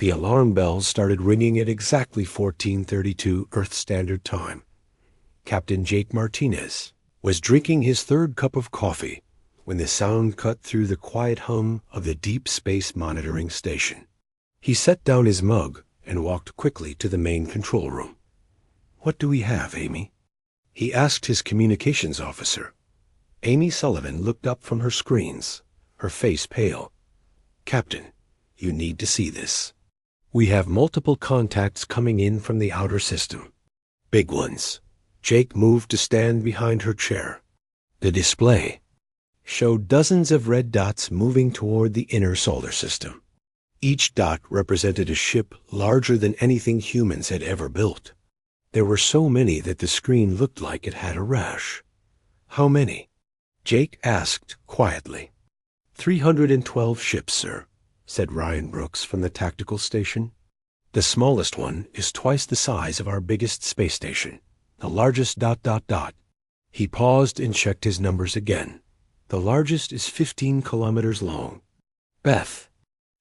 The alarm bells started ringing at exactly 14:32 Earth Standard Time. Captain Jake Martinez was drinking his third cup of coffee when the sound cut through the quiet hum of the Deep Space Monitoring Station. He set down his mug and walked quickly to the main control room. "What do we have, Amy?" he asked his communications officer. Amy Sullivan looked up from her screens, her face pale. "Captain, you need to see this. We have multiple contacts coming in from the outer system. Big ones." Jake moved to stand behind her chair. The display showed dozens of red dots moving toward the inner solar system. Each dot represented a ship larger than anything humans had ever built. There were so many that the screen looked like it had a rash. "How many?" Jake asked quietly. 312 ships, sir," said Ryan Brooks from the tactical station. "The smallest one is twice the size of our biggest space station. The largest ... He paused and checked his numbers again. "The largest is 15 kilometers long." Beth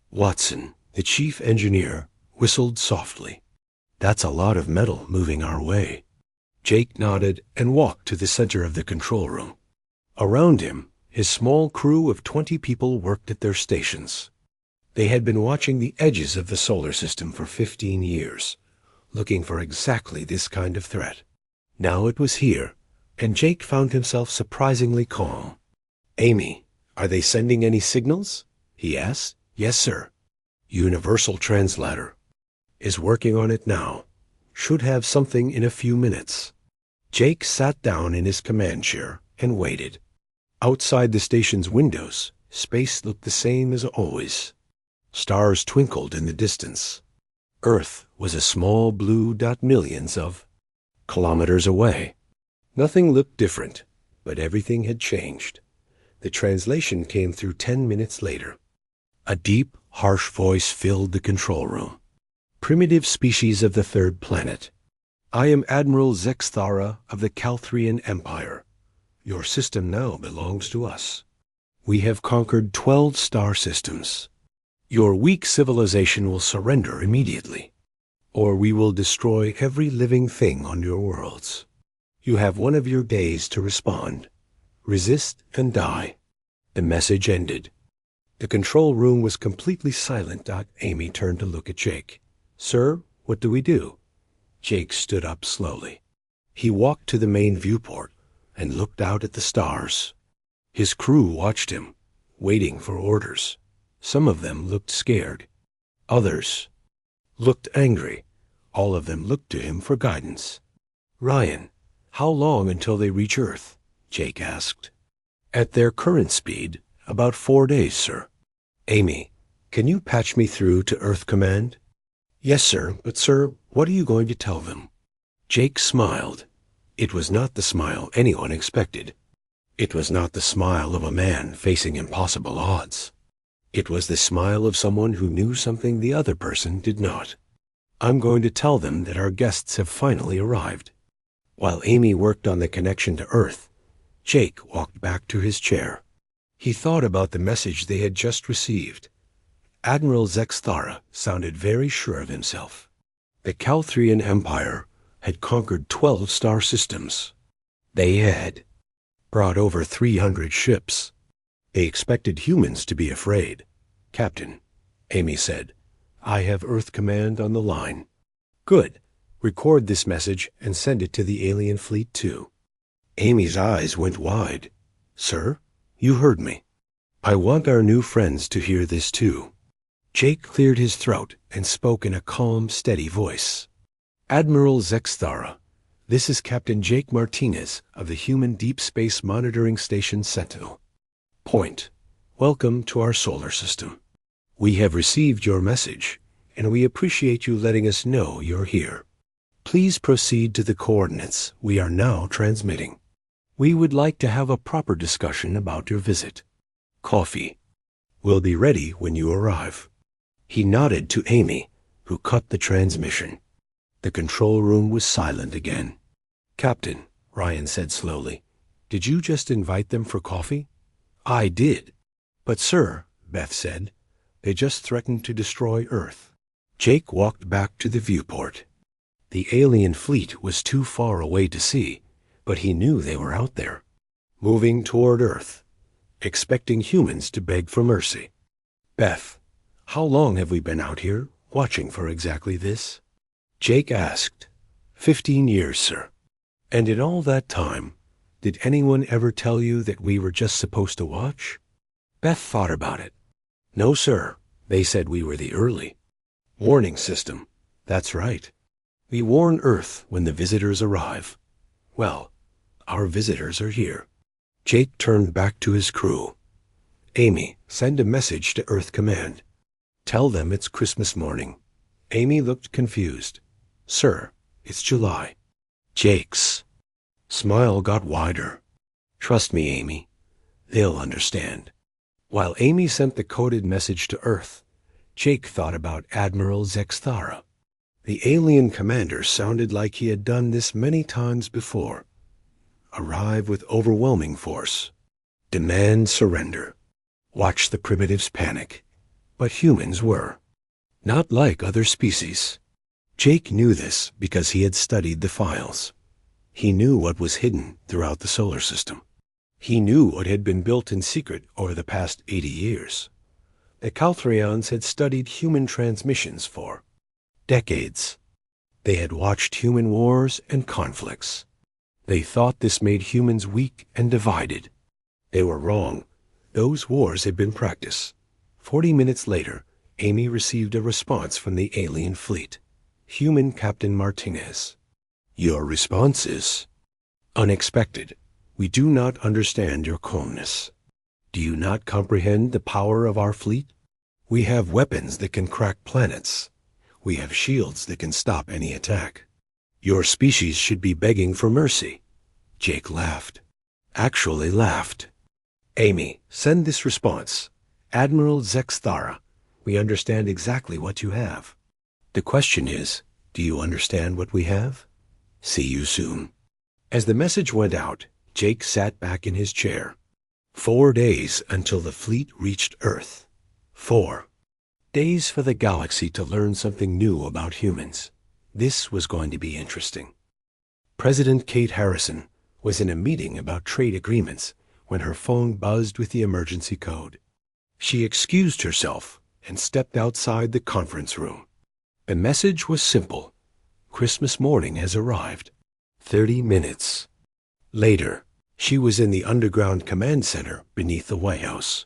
Watson, the chief engineer, whistled softly. "That's a lot of metal moving our way." Jake nodded and walked to the center of the control room. Around him, his small crew of 20 people worked at their stations. They had been watching the edges of the solar system for 15 years, looking for exactly this kind of threat. Now it was here, and Jake found himself surprisingly calm. "Amy, are they sending any signals?" he asked. "Yes, sir. Universal Translator is working on it now. Should have something in a few minutes." Jake sat down in his command chair and waited. Outside the station's windows, space looked the same as always. Stars twinkled in the distance. Earth was a small blue dot millions of kilometers away. Nothing looked different, but everything had changed. The translation came through 10 minutes later. A deep, harsh voice filled the control room. "Primitive species of the third planet. I am Admiral Zexthara of the Calthrian Empire. Your system now belongs to us. We have conquered 12 star systems. Your weak civilization will surrender immediately, or we will destroy every living thing on your worlds. You have one of your days to respond. Resist and die." The message ended. The control room was completely silent. Amy turned to look at Jake. "Sir, what do we do?" Jake stood up slowly. He walked to the main viewport and looked out at the stars. His crew watched him, waiting for orders. Some of them looked scared. Others looked angry. All of them looked to him for guidance. "Ryan, how long until they reach Earth?" Jake asked. "At their current speed, about 4 days, sir." "Amy, can you patch me through to Earth Command?" "Yes, sir, but sir, what are you going to tell them?" Jake smiled. It was not the smile anyone expected. It was not the smile of a man facing impossible odds. It was the smile of someone who knew something the other person did not. "I'm going to tell them that our guests have finally arrived." While Amy worked on the connection to Earth, Jake walked back to his chair. He thought about the message they had just received. Admiral Zexthara sounded very sure of himself. The Calthrian Empire had conquered 12 star systems. They had brought over 300 ships. They expected humans to be afraid. "Captain," Amy said, "I have Earth Command on the line." "Good. Record this message and send it to the alien fleet too." Amy's eyes went wide. "Sir, you heard me. I want our new friends to hear this too." Jake cleared his throat and spoke in a calm, steady voice. "Admiral Zexthara, this is Captain Jake Martinez of the Human Deep Space Monitoring Station Sentinel. Point. Welcome to our solar system. We have received your message, and we appreciate you letting us know you're here. Please proceed to the coordinates we are now transmitting. We would like to have a proper discussion about your visit. Coffee will be ready when you arrive." He nodded to Amy, who cut the transmission. The control room was silent again. "Captain," Ryan said slowly, "did you just invite them for coffee?" "I did." "But sir," Beth said, "they just threatened to destroy Earth." Jake walked back to the viewport. The alien fleet was too far away to see, but he knew they were out there, moving toward Earth, expecting humans to beg for mercy. Beth, how long have we been out here, watching for exactly this? Jake asked. 15 years, sir. And in all that time, did anyone ever tell you that we were just supposed to watch? Beth thought about it. No, sir. They said we were the early warning system. That's right. We warn Earth when the visitors arrive. Well, our visitors are here. Jake turned back to his crew. Amy, send a message to Earth Command. Tell them it's Christmas morning. Amy looked confused. Sir, it's July. Jake's smile got wider. Trust me, Amy. They'll understand. While Amy sent the coded message to Earth, Jake thought about Admiral Zexthara. The alien commander sounded like he had done this many times before. Arrive with overwhelming force. Demand surrender. Watch the primitives panic. But humans were not like other species. Jake knew this because he had studied the files. He knew what was hidden throughout the solar system. He knew what had been built in secret over the past 80 years. The Calthrians had studied human transmissions for decades. They had watched human wars and conflicts. They thought this made humans weak and divided. They were wrong. Those wars had been practice. 40 minutes later, Amy received a response from the alien fleet. Human Captain Martinez. Your response is unexpected. We do not understand your calmness. Do you not comprehend the power of our fleet? We have weapons that can crack planets. We have shields that can stop any attack. Your species should be begging for mercy. Jake laughed. Actually laughed. Amy, send this response. Admiral Zexthara, we understand exactly what you have. The question is, do you understand what we have? See you soon. As the message went out, Jake sat back in his chair. 4 days until the fleet reached Earth. 4 days for the galaxy to learn something new about humans. This was going to be interesting. President Kate Harrison was in a meeting about trade agreements when her phone buzzed with the emergency code. She excused herself and stepped outside the conference room. The message was simple. Christmas morning has arrived. 30 minutes later, she was in the underground command center beneath the White House.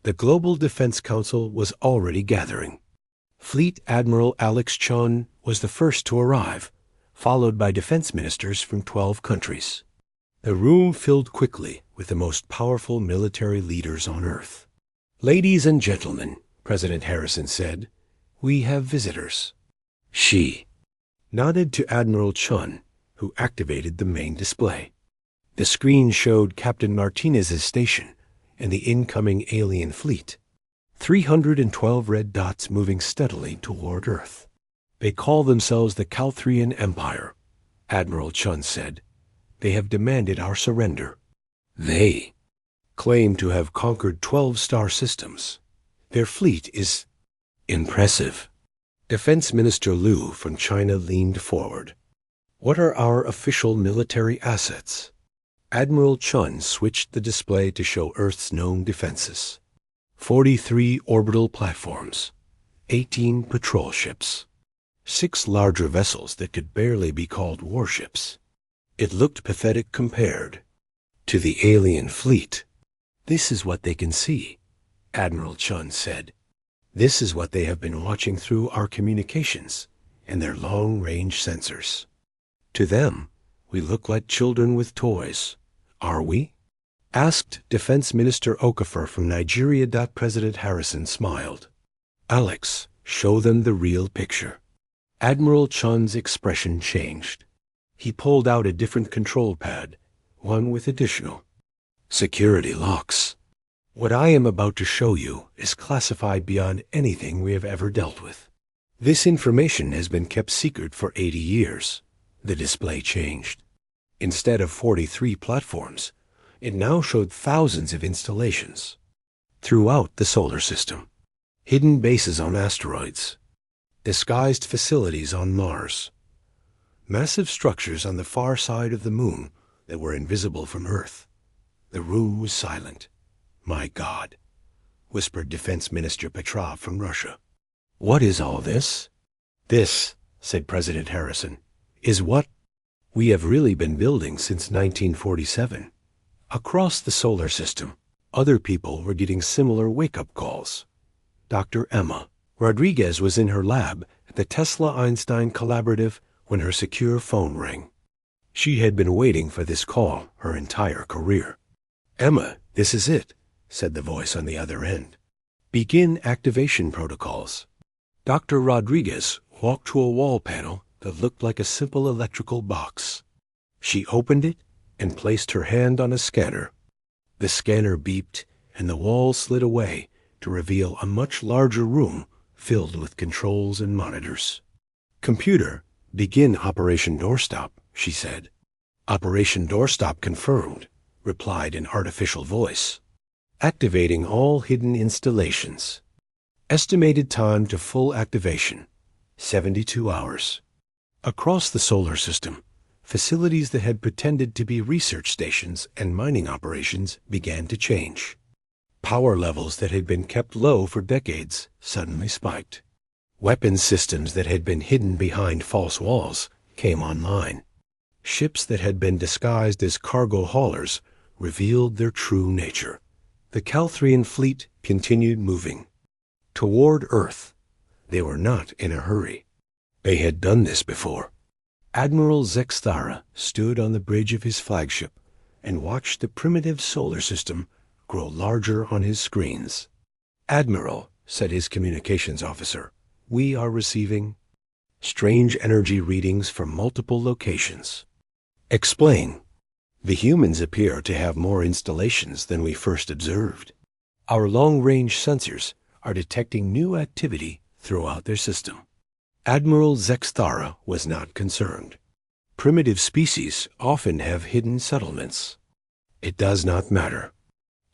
The Global Defense Council was already gathering. Fleet Admiral Alex Chun was the first to arrive, followed by defense ministers from 12 countries. The room filled quickly with the most powerful military leaders on Earth. Ladies and gentlemen, President Harrison said, we have visitors. She nodded to Admiral Chun, who activated the main display. The screen showed Captain Martinez's station and the incoming alien fleet. 312 red dots moving steadily toward Earth. They call themselves the Calthrian Empire, Admiral Chun said. They have demanded our surrender. They claim to have conquered 12 star systems. Their fleet is impressive. Defense Minister Liu from China leaned forward. What are our official military assets? Admiral Chun switched the display to show Earth's known defenses. 43 orbital platforms, 18 patrol ships, 6 larger vessels that could barely be called warships. It looked pathetic compared to the alien fleet. This is what they can see, Admiral Chun said. This is what they have been watching through our communications and their long-range sensors. To them, we look like children with toys. Are we? Asked Defense Minister Okafor from Nigeria. President Harrison smiled. Alex, show them the real picture. Admiral Chun's expression changed. He pulled out a different control pad, one with additional security locks. What I am about to show you is classified beyond anything we have ever dealt with. This information has been kept secret for 80 years. The display changed. Instead of 43 platforms, it now showed thousands of installations throughout the solar system. Hidden bases on asteroids, disguised facilities on Mars, massive structures on the far side of the moon that were invisible from Earth. The room was silent. "My God," whispered Defense Minister Petrov from Russia. "What is all this?" "This," said President Harrison, "is what we have really been building since 1947. Across the solar system, other people were getting similar wake-up calls. Dr. Emma Rodriguez was in her lab at the Tesla-Einstein Collaborative when her secure phone rang. She had been waiting for this call her entire career. "Emma, this is it," said the voice on the other end. "Begin activation protocols." Dr. Rodriguez walked to a wall panel that looked like a simple electrical box. She opened it and placed her hand on a scanner. The scanner beeped, and the wall slid away to reveal a much larger room filled with controls and monitors. "Computer, begin Operation Doorstop," she said. "Operation Doorstop confirmed," replied an artificial voice. "Activating all hidden installations. Estimated time to full activation, 72 hours. Across the solar system, facilities that had pretended to be research stations and mining operations began to change. Power levels that had been kept low for decades suddenly spiked. Weapons systems that had been hidden behind false walls came online. Ships that had been disguised as cargo haulers revealed their true nature. The Calthrian fleet continued moving toward Earth. They were not in a hurry. They had done this before. Admiral Zexthara stood on the bridge of his flagship and watched the primitive solar system grow larger on his screens. "Admiral," said his communications officer, "we are receiving strange energy readings from multiple locations." "Explain." "The humans appear to have more installations than we first observed. Our long-range sensors are detecting new activity throughout their system." Admiral Zexthara was not concerned. Primitive species often have hidden settlements. "It does not matter.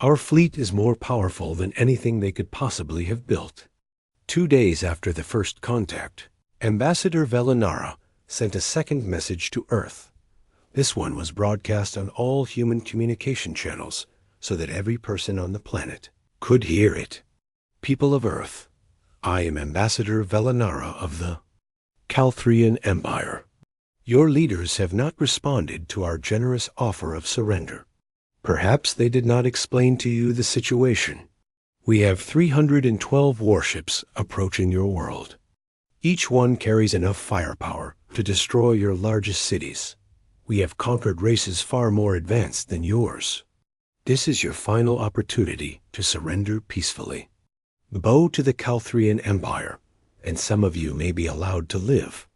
Our fleet is more powerful than anything they could possibly have built." 2 days after the first contact, Ambassador Velinara sent a second message to Earth. This one was broadcast on all human communication channels so that every person on the planet could hear it. "People of Earth, I am Ambassador Velinara of the Calthrian Empire. Your leaders have not responded to our generous offer of surrender. Perhaps they did not explain to you the situation. We have 312 warships approaching your world. Each one carries enough firepower to destroy your largest cities. We have conquered races far more advanced than yours. This is your final opportunity to surrender peacefully. Bow to the Calthrian Empire, and some of you may be allowed to live.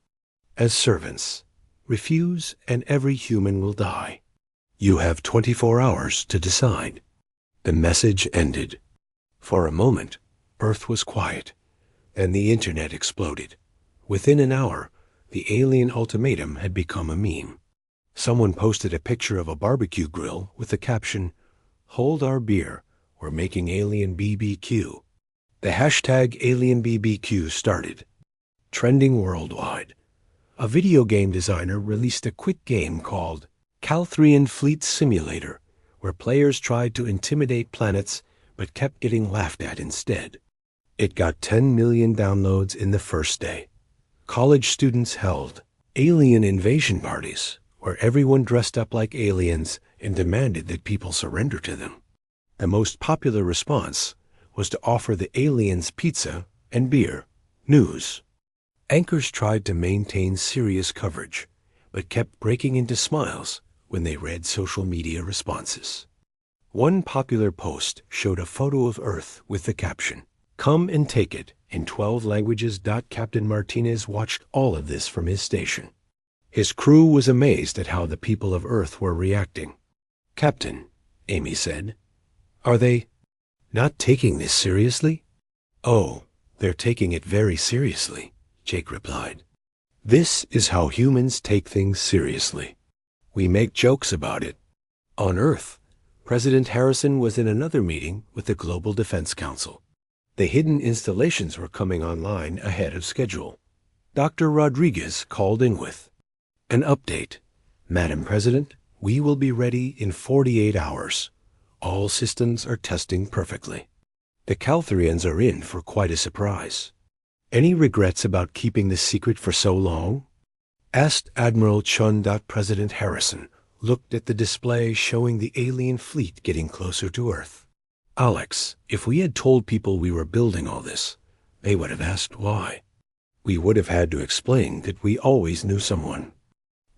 As servants, refuse and every human will die. You have 24 hours to decide." The message ended. For a moment, Earth was quiet, and the internet exploded. Within an hour, the alien ultimatum had become a meme. Someone posted a picture of a barbecue grill with the caption, "Hold our beer, we're making alien BBQ." The hashtag AlienBBQ started, trending worldwide. A video game designer released a quick game called Calthrian Fleet Simulator, where players tried to intimidate planets but kept getting laughed at instead. It got 10 million downloads in the first day. College students held alien invasion parties, where everyone dressed up like aliens and demanded that people surrender to them. The most popular response was to offer the aliens pizza and beer. News. Anchors tried to maintain serious coverage, but kept breaking into smiles when they read social media responses. One popular post showed a photo of Earth with the caption, "Come and take it," in 12 languages. Captain Martinez watched all of this from his station. His crew was amazed at how the people of Earth were reacting. "Captain," Amy said, "are they not taking this seriously?" "Oh, they're taking it very seriously," Jake replied. "This is how humans take things seriously. We make jokes about it." On Earth, President Harrison was in another meeting with the Global Defense Council. The hidden installations were coming online ahead of schedule. Dr. Rodriguez called in with an update. Madam President, we will be ready in 48 hours. All systems are testing perfectly. The Calthrians are in for quite a surprise. Any regrets about keeping this secret for so long? Asked Admiral Chun. President Harrison looked at the display showing the alien fleet getting closer to Earth. Alex, if we had told people we were building all this, they would have asked why. We would have had to explain that we always knew someone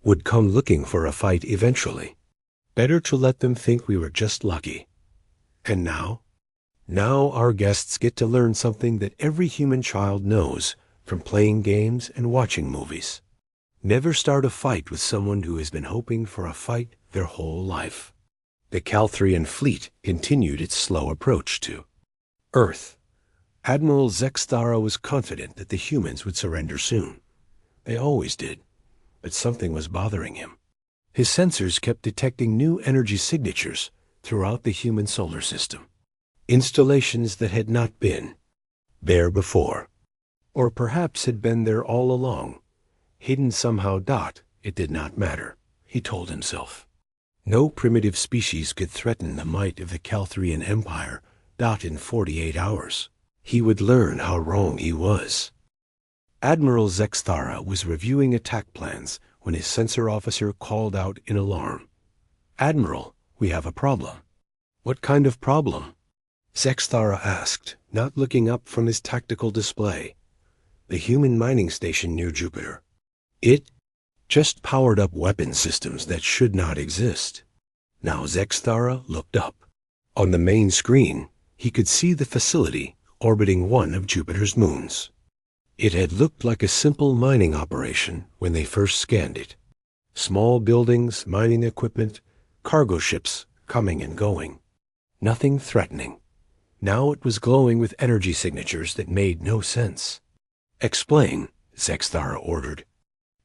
would come looking for a fight eventually. Better to let them think we were just lucky. And now? Now our guests get to learn something that every human child knows from playing games and watching movies. Never start a fight with someone who has been hoping for a fight their whole life. The Calthrian fleet continued its slow approach to Earth. Admiral Zexthara was confident that the humans would surrender soon. They always did, but something was bothering him. His sensors kept detecting new energy signatures throughout the human solar system. Installations that had not been there before, or perhaps had been there all along, hidden somehow. It did not matter, he told himself. No primitive species could threaten the might of the Calthrian Empire. In 48 hours, he would learn how wrong he was. Admiral Zexthara was reviewing attack plans when his sensor officer called out in alarm. Admiral, we have a problem. What kind of problem? Zexthara asked, not looking up from his tactical display. The human mining station near Jupiter. It just powered up weapon systems that should not exist. Now Zexthara looked up. On the main screen, he could see the facility orbiting one of Jupiter's moons. It had looked like a simple mining operation when they first scanned it. Small buildings, mining equipment, cargo ships coming and going. Nothing threatening. Now it was glowing with energy signatures that made no sense. Explain, Zexthara ordered.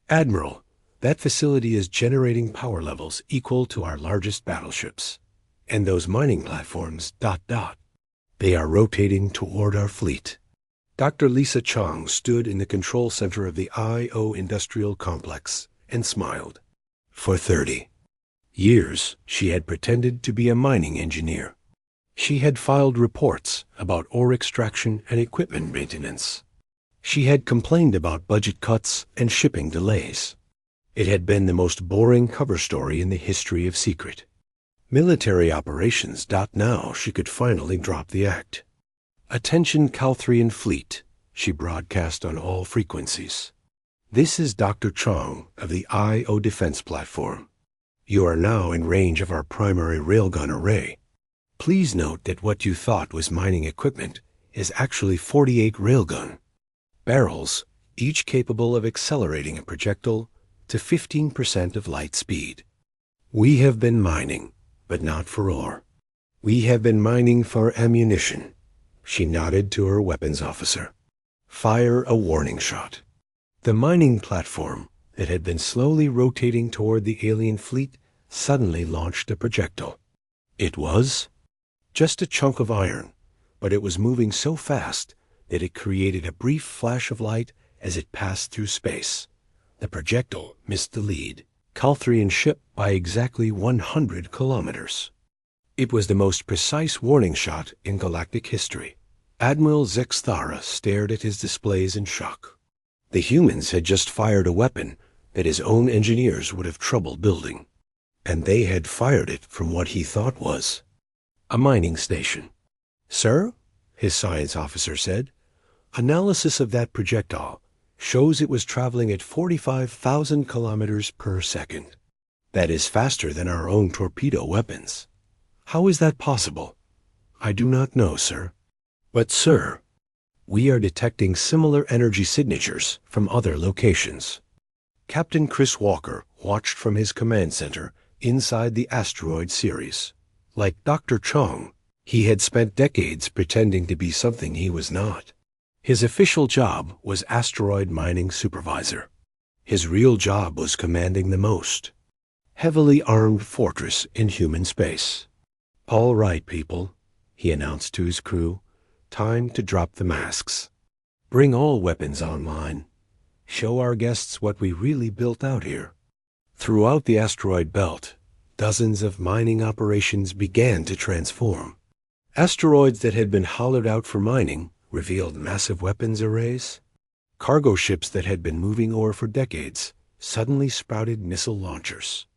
Admiral, that facility is generating power levels equal to our largest battleships. And those mining platforms, ... They are rotating toward our fleet. Dr. Lisa Chong stood in the control center of the I.O. Industrial Complex and smiled. For 30 years, she had pretended to be a mining engineer. She had filed reports about ore extraction and equipment maintenance. She had complained about budget cuts and shipping delays. It had been the most boring cover story in the history of Secret. Military operations. Now she could finally drop the act. Attention Calthrian fleet, she broadcast on all frequencies. This is Dr. Chong of the I.O. Defense Platform. You are now in range of our primary railgun array. Please note that what you thought was mining equipment is actually 48 railgun barrels, each capable of accelerating a projectile to 15% of light speed. We have been mining, but not for ore. We have been mining for ammunition. She nodded to her weapons officer. Fire a warning shot. The mining platform that had been slowly rotating toward the alien fleet suddenly launched a projectile. It was just a chunk of iron, but it was moving so fast that it created a brief flash of light as it passed through space. The projectile missed the lead Calthrian ship by exactly 100 kilometers. It was the most precise warning shot in galactic history. Admiral Zexthara stared at his displays in shock. The humans had just fired a weapon that his own engineers would have trouble building, and they had fired it from what he thought was a mining station. Sir, his science officer said, analysis of that projectile shows it was traveling at 45,000 kilometers per second. That is faster than our own torpedo weapons. How is that possible? I do not know, sir. But, sir, we are detecting similar energy signatures from other locations. Captain Chris Walker watched from his command center inside the asteroid series. Like Dr. Chong, he had spent decades pretending to be something he was not. His official job was asteroid mining supervisor. His real job was commanding the most heavily armed fortress in human space. All right, people, he announced to his crew. Time to drop the masks. Bring all weapons online. Show our guests what we really built out here. Throughout the asteroid belt, dozens of mining operations began to transform. Asteroids that had been hollowed out for mining revealed massive weapons arrays. Cargo ships that had been moving ore for decades suddenly sprouted missile launchers.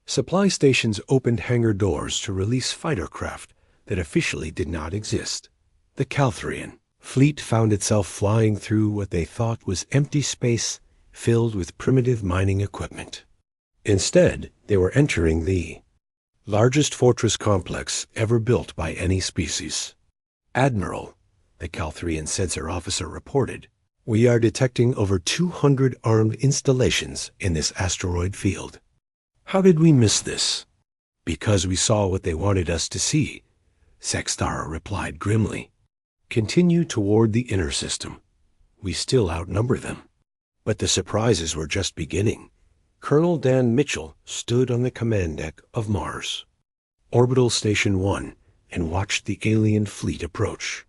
Supply stations opened hangar doors to release fighter craft that officially did not exist. The Calthrian fleet found itself flying through what they thought was empty space filled with primitive mining equipment. Instead, they were entering the largest fortress complex ever built by any species. Admiral, the Calthrian sensor officer reported, we are detecting over 200 armed installations in this asteroid field. How did we miss this? Because we saw what they wanted us to see, Sextara replied grimly. Continue toward the inner system. We still outnumber them. But the surprises were just beginning. Colonel Dan Mitchell stood on the command deck of Mars, Orbital Station 1, and watched the alien fleet approach.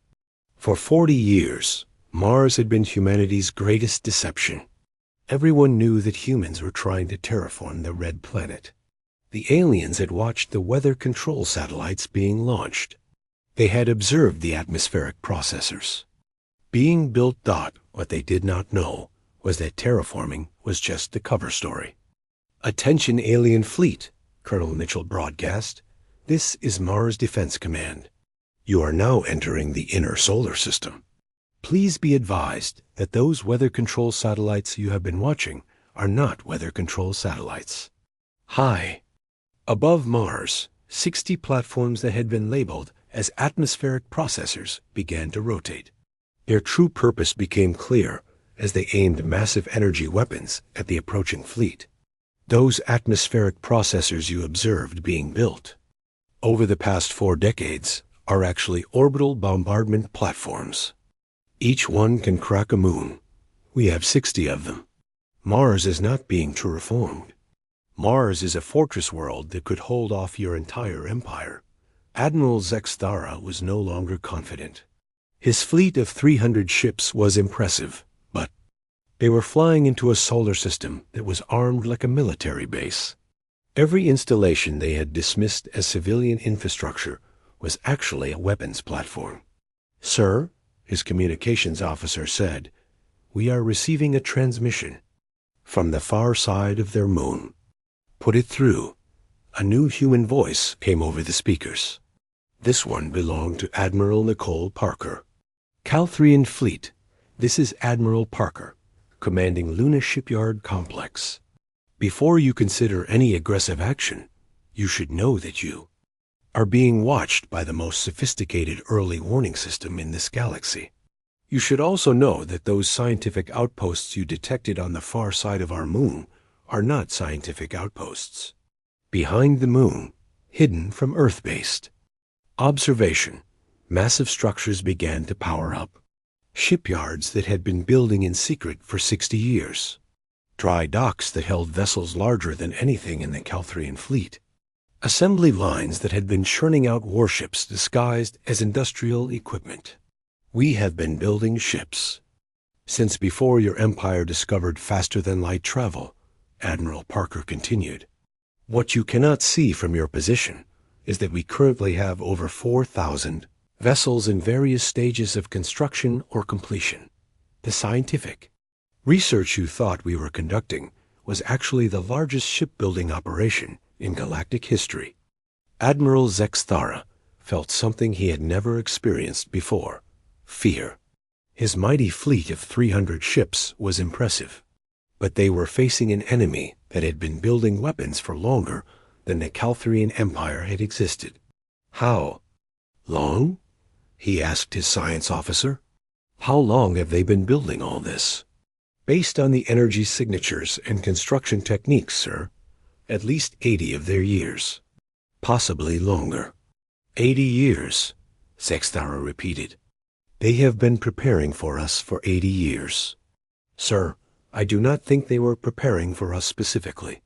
For 40 years, Mars had been humanity's greatest deception. Everyone knew that humans were trying to terraform the red planet. The aliens had watched the weather control satellites being launched. They had observed the atmospheric processors. Being built. What they did not know was that terraforming was just the cover story. Attention alien fleet, Colonel Mitchell broadcast. This is Mars Defense Command. You are now entering the inner solar system. Please be advised that those weather control satellites you have been watching are not weather control satellites. Hi. Above Mars, 60 platforms that had been labeled as atmospheric processors began to rotate. Their true purpose became clear as they aimed massive energy weapons at the approaching fleet. Those atmospheric processors you observed being built over the past 4 decades are actually orbital bombardment platforms. Each one can crack a moon. We have 60 of them. Mars is not being terraformed. Mars is a fortress world that could hold off your entire empire. Admiral Zexthara was no longer confident. His fleet of 300 ships was impressive, but they were flying into a solar system that was armed like a military base. Every installation they had dismissed as civilian infrastructure was actually a weapons platform. Sir, his communications officer said, we are receiving a transmission from the far side of their moon. Put it through. A new human voice came over the speakers. This one belonged to Admiral Nicole Parker. Calthrian Fleet, this is Admiral Parker, commanding Luna Shipyard Complex. Before you consider any aggressive action, you should know that you are being watched by the most sophisticated early warning system in this galaxy. You should also know that those scientific outposts you detected on the far side of our moon are not scientific outposts. Behind the moon, hidden from Earth-based observation, massive structures began to power up. Shipyards that had been building in secret for 60 years. Dry docks that held vessels larger than anything in the Calthrian fleet. Assembly lines that had been churning out warships disguised as industrial equipment. We have been building ships since before your empire discovered faster-than-light travel, Admiral Parker continued. What you cannot see from your position is that we currently have over 4,000 vessels in various stages of construction or completion. The scientific research you thought we were conducting was actually the largest shipbuilding operation in galactic history. Admiral Zexthara felt something he had never experienced before: fear. His mighty fleet of 300 ships was impressive, but they were facing an enemy that had been building weapons for longer than the Calthrian Empire had existed. How long? He asked his science officer. How long have they been building all this? Based on the energy signatures and construction techniques, sir, at least 80 of their years. Possibly longer. 80 years, Sextara repeated. They have been preparing for us for 80 years. Sir, I do not think they were preparing for us specifically.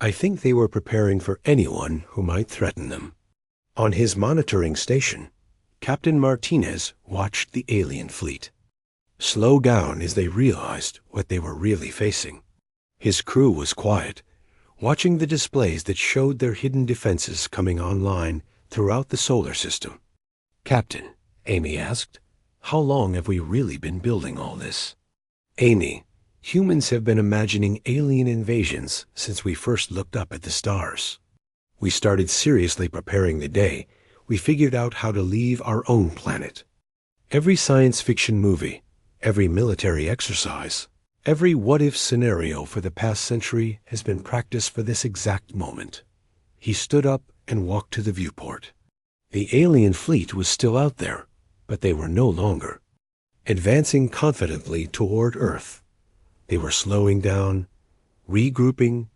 I think they were preparing for anyone who might threaten them. On his monitoring station, Captain Martinez watched the alien fleet slow down as they realized what they were really facing. His crew was quiet, watching the displays that showed their hidden defenses coming online throughout the solar system. "Captain," Amy asked, "how long have we really been building all this?" "Amy, humans have been imagining alien invasions since we first looked up at the stars. We started seriously preparing the day we figured out how to leave our own planet. Every science fiction movie, every military exercise, every what-if scenario for the past century has been practiced for this exact moment." He stood up and walked to the viewport. The alien fleet was still out there, but they were no longer advancing confidently toward Earth. They were slowing down, regrouping,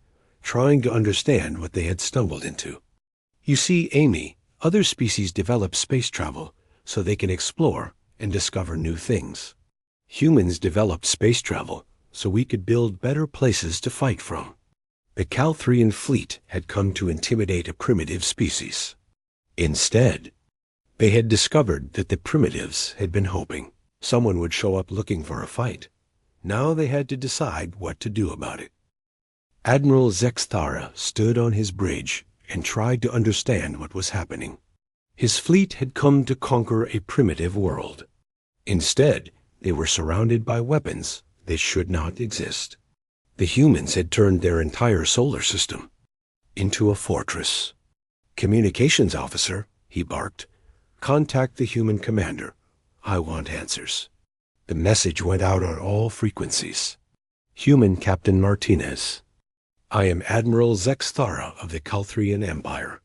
trying to understand what they had stumbled into. "You see, Amy, other species develop space travel so they can explore and discover new things. Humans developed space travel so we could build better places to fight from. The Calthrian fleet had come to intimidate a primitive species. Instead, they had discovered that the primitives had been hoping someone would show up looking for a fight. Now they had to decide what to do about it." Admiral Zexthara stood on his bridge and tried to understand what was happening. His fleet had come to conquer a primitive world. Instead, they were surrounded by weapons that should not exist. The humans had turned their entire solar system into a fortress. "Communications officer," he barked, "contact the human commander. I want answers." The message went out on all frequencies. "Human Captain Martinez. I am Admiral Zexthara of the Calthrian Empire.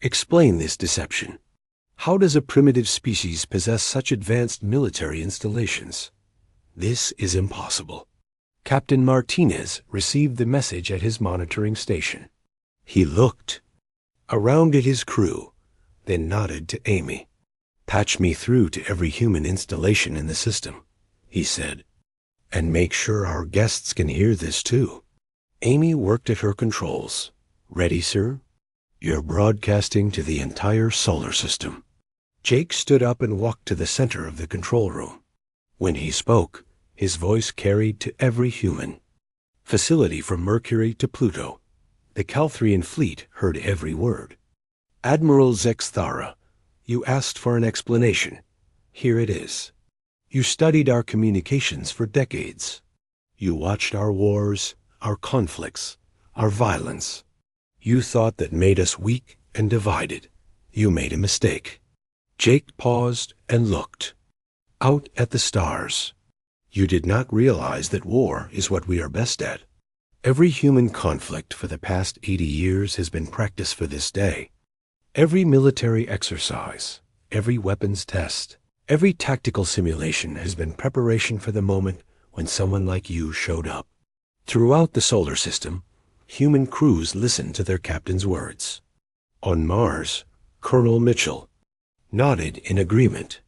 Explain this deception. How does a primitive species possess such advanced military installations? This is impossible." Captain Martinez received the message at his monitoring station. He looked around at his crew, then nodded to Amy. "Patch me through to every human installation in the system," he said. "And make sure our guests can hear this too." Amy worked at her controls. "Ready, sir? You're broadcasting to the entire solar system." Jake stood up and walked to the center of the control room. When he spoke, his voice carried to every human. Facility from Mercury to Pluto. The Calthrian fleet heard every word. "Admiral Zexthara, you asked for an explanation. Here it is. You studied our communications for decades. You watched our wars, our conflicts, our violence. You thought that made us weak and divided. You made a mistake." Jake paused and looked out at the stars. "You did not realize that war is what we are best at. Every human conflict for the past 80 years has been practiced for this day. Every military exercise, every weapons test, every tactical simulation has been preparation for the moment when someone like you showed up." Throughout the solar system, human crews listened to their captain's words. On Mars, Colonel Mitchell nodded in agreement.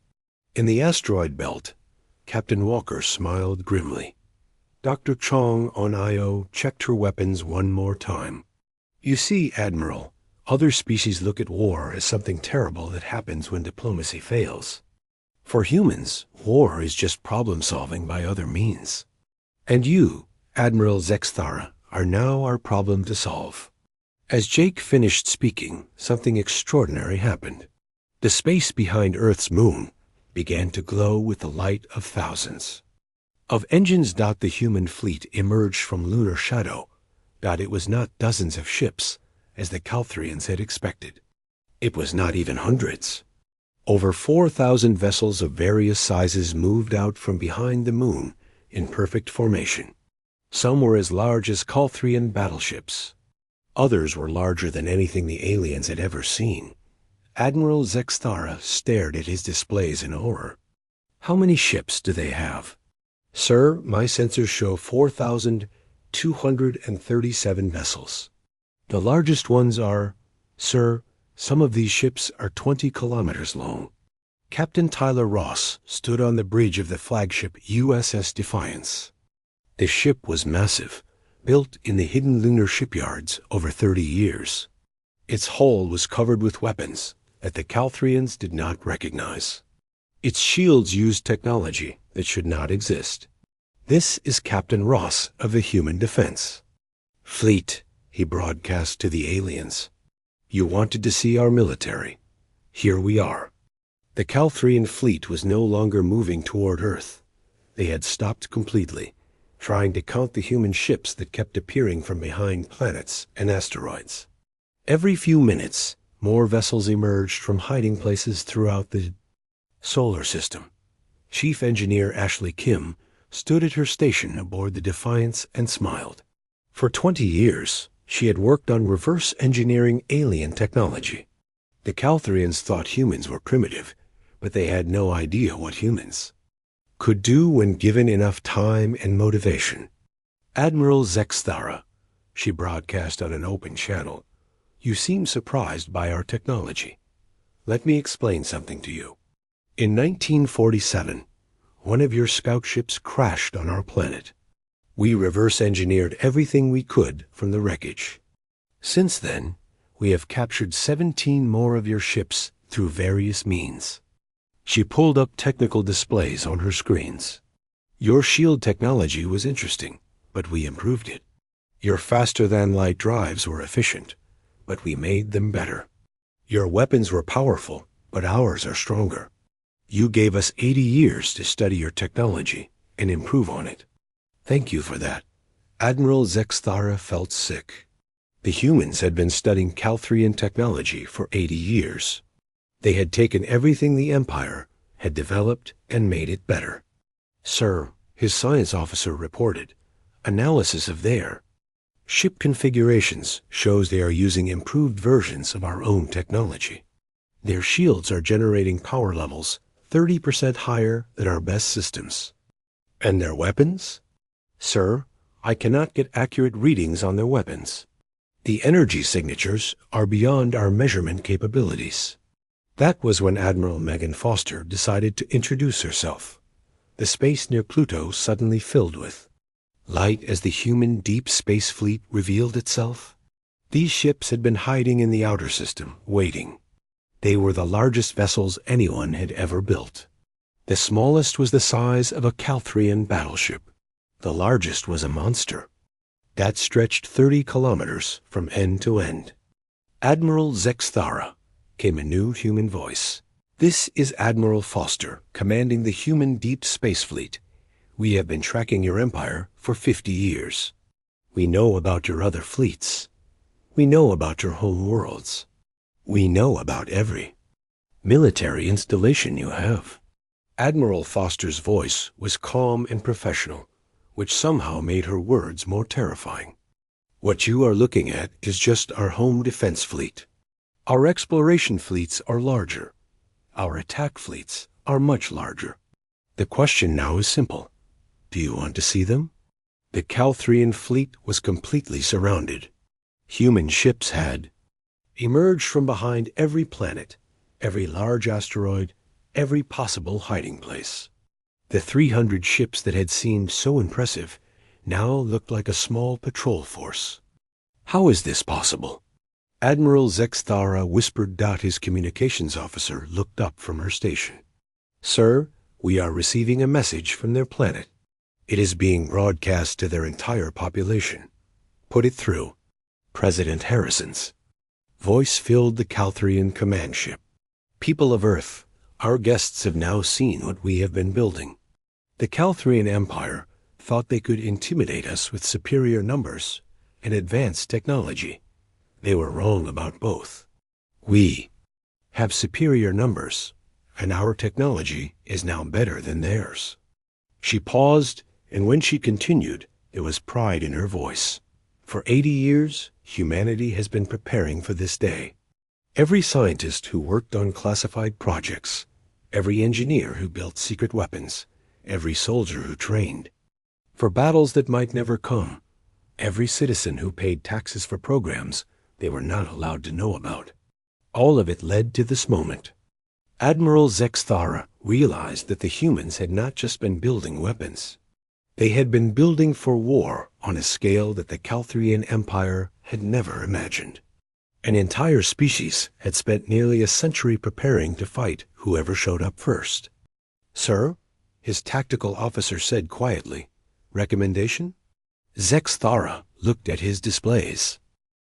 In the asteroid belt, Captain Walker smiled grimly. Dr. Chong on Io checked her weapons one more time. "You see, Admiral, other species look at war as something terrible that happens when diplomacy fails. For humans, war is just problem-solving by other means. And you, Admiral Zexthara, are now our problem to solve." As Jake finished speaking, something extraordinary happened. The space behind Earth's moon began to glow with the light of thousands of engines. The human fleet emerged from lunar shadow. It was not dozens of ships, as the Calthrians had expected. It was not even hundreds. Over 4,000 vessels of various sizes moved out from behind the moon in perfect formation. Some were as large as Calthrian battleships. Others were larger than anything the aliens had ever seen. Admiral Zexthara stared at his displays in horror. "How many ships do they have?" "Sir, my sensors show 4,237 vessels. The largest ones are, sir, some of these ships are 20 kilometers long." Captain Tyler Ross stood on the bridge of the flagship USS Defiance. The ship was massive, built in the hidden lunar shipyards over 30 years. Its hull was covered with weapons that the Calthrians did not recognize. Its shields used technology that should not exist. "This is Captain Ross of the Human Defense Fleet," he broadcast to the aliens. "You wanted to see our military. Here we are." The Calthrian fleet was no longer moving toward Earth. They had stopped completely, trying to count the human ships that kept appearing from behind planets and asteroids. Every few minutes, more vessels emerged from hiding places throughout the solar system. Chief Engineer Ashley Kim stood at her station aboard the Defiance and smiled. For 20 years, she had worked on reverse engineering alien technology. The Calthrians thought humans were primitive, but they had no idea what humans could do when given enough time and motivation. "Admiral Zexthara," she broadcast on an open channel, "you seem surprised by our technology. Let me explain something to you. In 1947, one of your scout ships crashed on our planet. We reverse engineered everything we could from the wreckage. Since then, we have captured 17 more of your ships through various means." She pulled up technical displays on her screens. "Your shield technology was interesting, but we improved it. Your faster-than-light drives were efficient, but we made them better. Your weapons were powerful, but ours are stronger. You gave us 80 years to study your technology and improve on it. Thank you for that." Admiral Zexthara felt sick. The humans had been studying Calthrian technology for 80 years. They had taken everything the Empire had developed and made it better. "Sir," his science officer reported, "analysis of their ship configurations shows they are using improved versions of our own technology. Their shields are generating power levels 30% higher than our best systems. And their weapons? Sir, I cannot get accurate readings on their weapons. The energy signatures are beyond our measurement capabilities." That was when Admiral Megan Foster decided to introduce herself. The space near Pluto suddenly filled with light as the human deep space fleet revealed itself. These ships had been hiding in the outer system, waiting. They were the largest vessels anyone had ever built. The smallest was the size of a Calthrian battleship. The largest was a monster that stretched 30 kilometers from end to end. "Admiral Zexthara," came a new human voice. "This is Admiral Foster, commanding the human deep space fleet. We have been tracking your empire for 50 years. We know about your other fleets. We know about your home worlds. We know about every military installation you have." Admiral Foster's voice was calm and professional, which somehow made her words more terrifying. "What you are looking at is just our home defense fleet. Our exploration fleets are larger. Our attack fleets are much larger. The question now is simple. Do you want to see them?" The Calthrian fleet was completely surrounded. Human ships had emerged from behind every planet, every large asteroid, every possible hiding place. The 300 ships that had seemed so impressive now looked like a small patrol force. "How is this possible?" Admiral Zexthara whispered. His communications officer looked up from her station. "Sir, we are receiving a message from their planet. It is being broadcast to their entire population. Put it through." President Harrison's voice filled the Calthrian command ship. "People of Earth, our guests have now seen what we have been building. The Calthrian Empire thought they could intimidate us with superior numbers and advanced technology. They were wrong about both. We have superior numbers, and our technology is now better than theirs." She paused, and when she continued, there was pride in her voice. "For 80 years, humanity has been preparing for this day. Every scientist who worked on classified projects, every engineer who built secret weapons, every soldier who trained for battles that might never come, every citizen who paid taxes for programs they were not allowed to know about. All of it led to this moment." Admiral Zexthara realized that the humans had not just been building weapons. They had been building for war on a scale that the Calthrian Empire had never imagined. An entire species had spent nearly a century preparing to fight whoever showed up first. "Sir," his tactical officer said quietly, "recommendation?" Zexthara looked at his displays.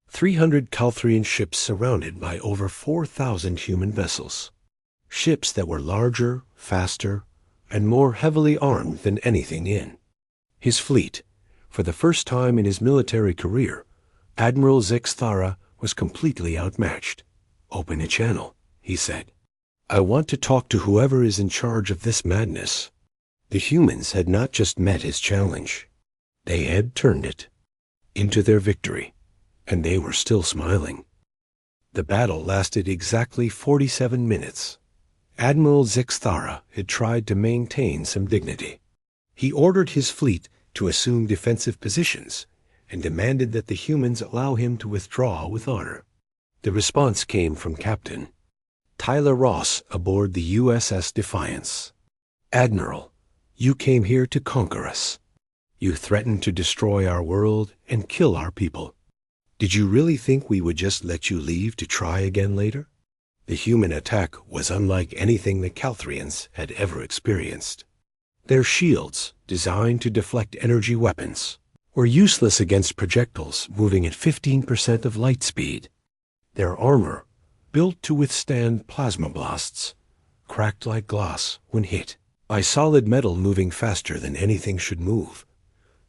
300 Calthrian ships surrounded by over 4,000 human vessels. Ships that were larger, faster, and more heavily armed than anything in his fleet. For the first time in his military career, Admiral Zexthara was completely outmatched. "Open a channel," he said. "I want to talk to whoever is in charge of this madness." The humans had not just met his challenge. They had turned it into their victory, and they were still smiling. The battle lasted exactly 47 minutes. Admiral Zexthara had tried to maintain some dignity. He ordered his fleet to assume defensive positions and demanded that the humans allow him to withdraw with honor. The response came from Captain Tyler Ross aboard the USS Defiance. "Admiral, you came here to conquer us. You threatened to destroy our world and kill our people. Did you really think we would just let you leave to try again later?" The human attack was unlike anything the Calthrians had ever experienced. Their shields, designed to deflect energy weapons, were useless against projectiles moving at 15% of light speed. Their armor, built to withstand plasma blasts, cracked like glass when hit by solid metal moving faster than anything should move.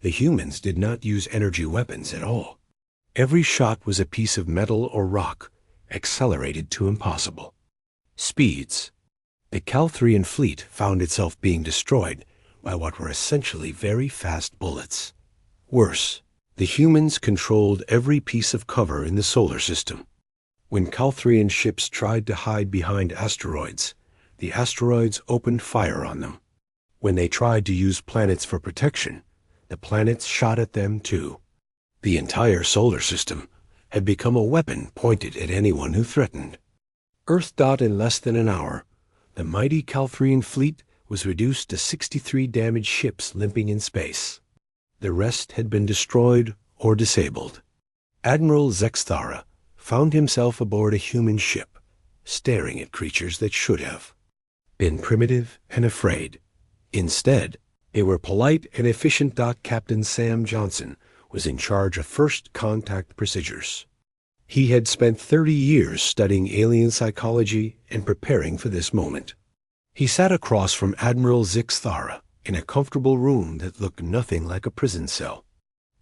The humans did not use energy weapons at all. Every shot was a piece of metal or rock, accelerated to impossible speeds. The Calthrian fleet found itself being destroyed by what were essentially very fast bullets. Worse, the humans controlled every piece of cover in the solar system. When Calthrian ships tried to hide behind asteroids, the asteroids opened fire on them. When they tried to use planets for protection, the planets shot at them too. The entire solar system had become a weapon pointed at anyone who threatened. Earth dot in less than an hour, the mighty Calthrian fleet was reduced to 63 damaged ships limping in space. The rest had been destroyed or disabled. Admiral Zexthara found himself aboard a human ship, staring at creatures that should have been primitive and afraid. Instead, they were polite and efficient. Captain Sam Johnson was in charge of first contact procedures. He had spent 30 years studying alien psychology and preparing for this moment. He sat across from Admiral Zexthara in a comfortable room that looked nothing like a prison cell.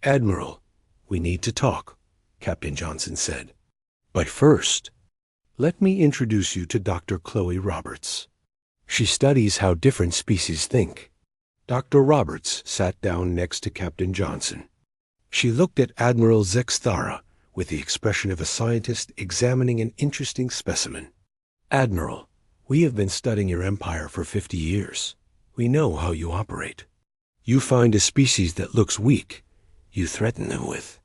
"Admiral, we need to talk," Captain Johnson said. "But first, let me introduce you to Dr. Chloe Roberts. She studies how different species think." Dr. Roberts sat down next to Captain Johnson. She looked at Admiral Zexthara with the expression of a scientist examining an interesting specimen. "Admiral, we have been studying your empire for 50 years. We know how you operate. You find a species that looks weak, you threaten them with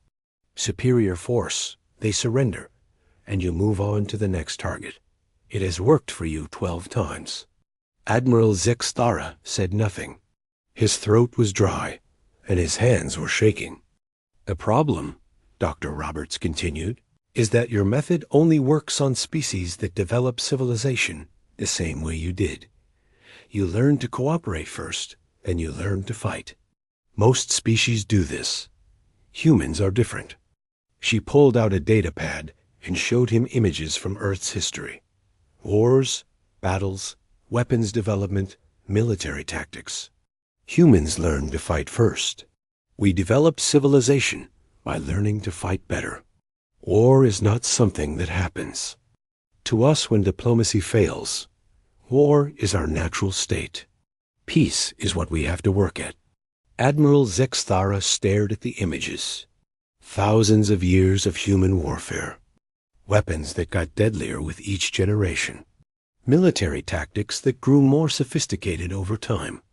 superior force, they surrender, and you move on to the next target. It has worked for you 12 times. Admiral Zexthara said nothing. His throat was dry, and his hands were shaking. "The problem," Dr. Roberts continued, "is that your method only works on species that develop civilization the same way you did. You learn to cooperate first, then you learn to fight. Most species do this. Humans are different." She pulled out a data pad and showed him images from Earth's history. Wars, battles, weapons development, military tactics. Humans learn to fight first. We developed civilization by learning to fight better. War is not something that happens to us when diplomacy fails. War is our natural state. Peace is what we have to work at. Admiral Zexthara stared at the images. Thousands of years of human warfare. Weapons that got deadlier with each generation. Military tactics that grew more sophisticated over time.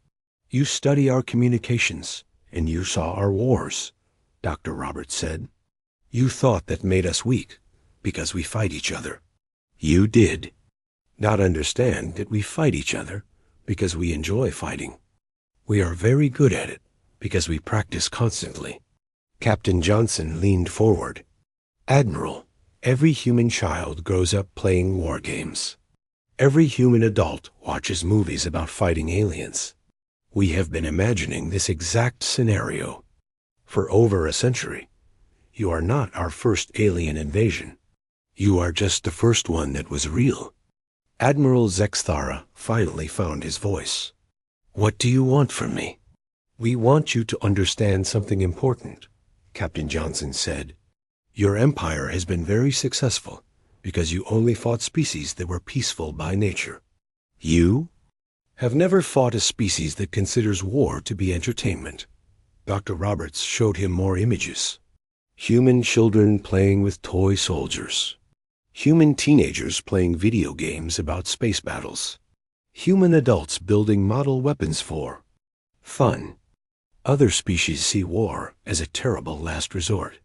"You study our communications, and you saw our wars," Dr. Roberts said. "You thought that made us weak, because we fight each other. You did not understand that we fight each other because we enjoy fighting. We are very good at it because we practice constantly." Captain Johnson leaned forward. "Admiral, Every human child grows up playing war games. Every human adult watches movies about fighting aliens. We have been imagining this exact scenario for over a century. You are not our first alien invasion. You are just the first one that was real. Admiral Zexthara finally found his voice. What do you want from me? We want you to understand something important, Captain Johnson said. Your empire has been very successful because you only fought species that were peaceful by nature. You have never fought a species that considers war to be entertainment. Dr. Roberts showed him more images. Human children playing with toy soldiers. Human teenagers playing video games about space battles. Human adults building model weapons for fun. Other species see war as a terrible last resort.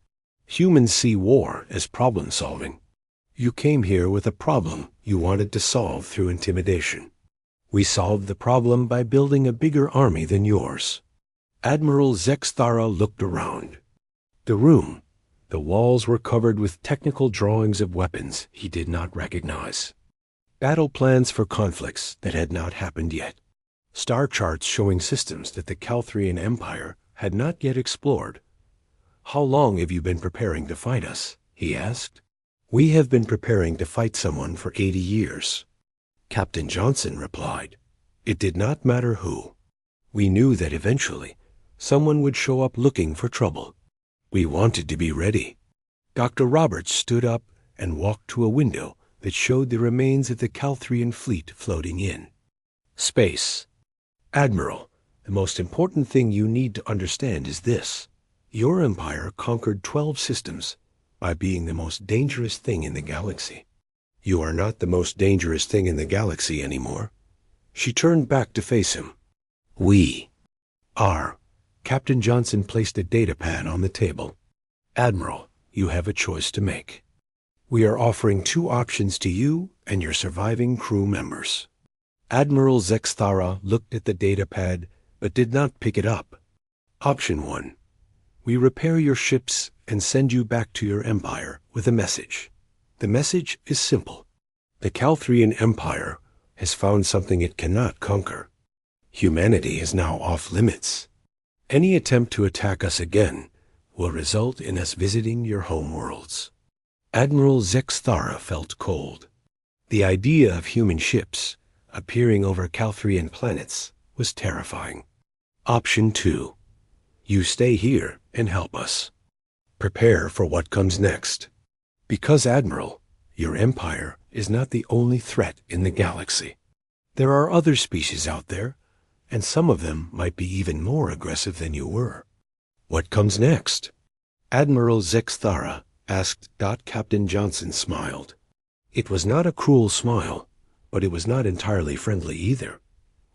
Humans see war as problem solving. You came here with a problem you wanted to solve through intimidation. We solved the problem by building a bigger army than yours. Admiral Zexthara looked around. The walls were covered with technical drawings of weapons he did not recognize. Battle plans for conflicts that had not happened yet. Star charts showing systems that the Calthrian Empire had not yet explored. How long have you been preparing to fight us? He asked. We have been preparing to fight someone for 80 years. Captain Johnson replied. It did not matter who. We knew that eventually someone would show up looking for trouble. We wanted to be ready. Dr. Roberts stood up and walked to a window that showed the remains of the Calthrian fleet floating in. Space. Admiral, the most important thing you need to understand is this. Your empire conquered 12 systems by being the most dangerous thing in the galaxy. You are not the most dangerous thing in the galaxy anymore. She turned back to face him. We are. Captain Johnson placed a data pad on the table. Admiral, you have a choice to make. We are offering 2 options to you and your surviving crew members. Admiral Zexthara looked at the data pad but did not pick it up. Option 1. We repair your ships and send you back to your empire with a message. The message is simple. The Calthrian Empire has found something it cannot conquer. Humanity is now off limits. Any attempt to attack us again will result in us visiting your homeworlds. Admiral Zexthara felt cold. The idea of human ships appearing over Calthrian planets was terrifying. Option 2. You stay here and help us. Prepare for what comes next. Because, Admiral, your empire is not the only threat in the galaxy. There are other species out there, and some of them might be even more aggressive than you were. What comes next? Admiral Zexthara asked. Captain Johnson smiled. It was not a cruel smile, but it was not entirely friendly either.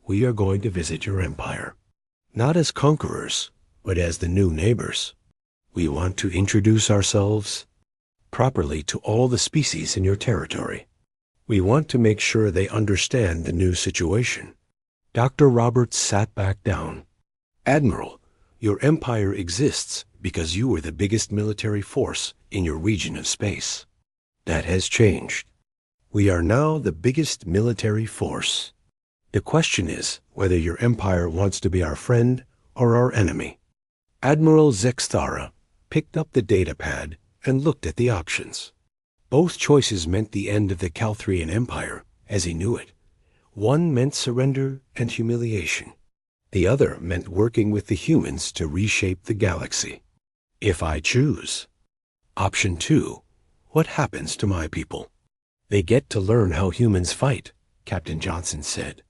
We are going to visit your empire. Not as conquerors, but as the new neighbors. We want to introduce ourselves properly to all the species in your territory. We want to make sure they understand the new situation. Dr. Roberts sat back down. Admiral, your empire exists because you were the biggest military force in your region of space. That has changed. We are now the biggest military force. The question is whether your empire wants to be our friend or our enemy. Admiral Zexthara picked up the data pad and looked at the options. Both choices meant the end of the Calthrian Empire as he knew it. One meant surrender and humiliation. The other meant working with the humans to reshape the galaxy. If I choose. Option 2. What happens to my people? They get to learn how humans fight, Captain Johnson said.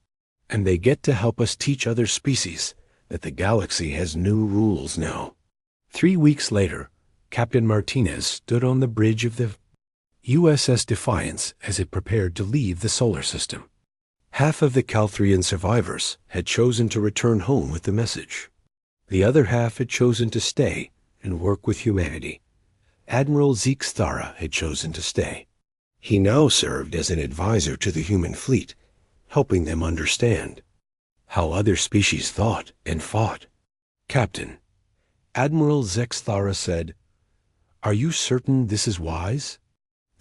And they get to help us teach other species that the galaxy has new rules now. 3 weeks later, Captain Martinez stood on the bridge of the USS Defiance as it prepared to leave the solar system. Half of the Calthrian survivors had chosen to return home with the message. The other half had chosen to stay and work with humanity. Admiral Zexthara had chosen to stay. He now served as an advisor to the human fleet, helping them understand how other species thought and fought. Captain, Admiral Zexthara said, "Are you certain this is wise?"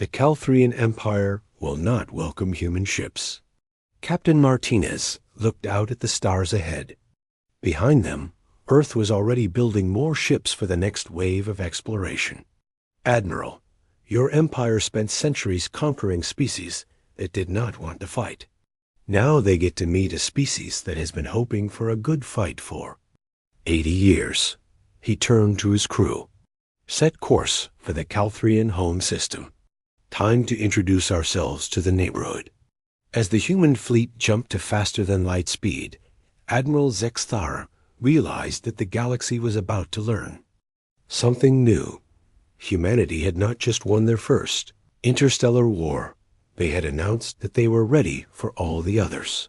The Calthrian Empire will not welcome human ships. Captain Martinez looked out at the stars ahead. Behind them, Earth was already building more ships for the next wave of exploration. Admiral, your empire spent centuries conquering species that did not want to fight. Now they get to meet a species that has been hoping for a good fight for 80 years. He turned to his crew. Set course for the Calthrian home system. Time to introduce ourselves to the neighborhood. As the human fleet jumped to faster-than-light speed, Admiral Zexthar realized that the galaxy was about to learn something new. Humanity had not just won their first interstellar war. They had announced that they were ready for all the others.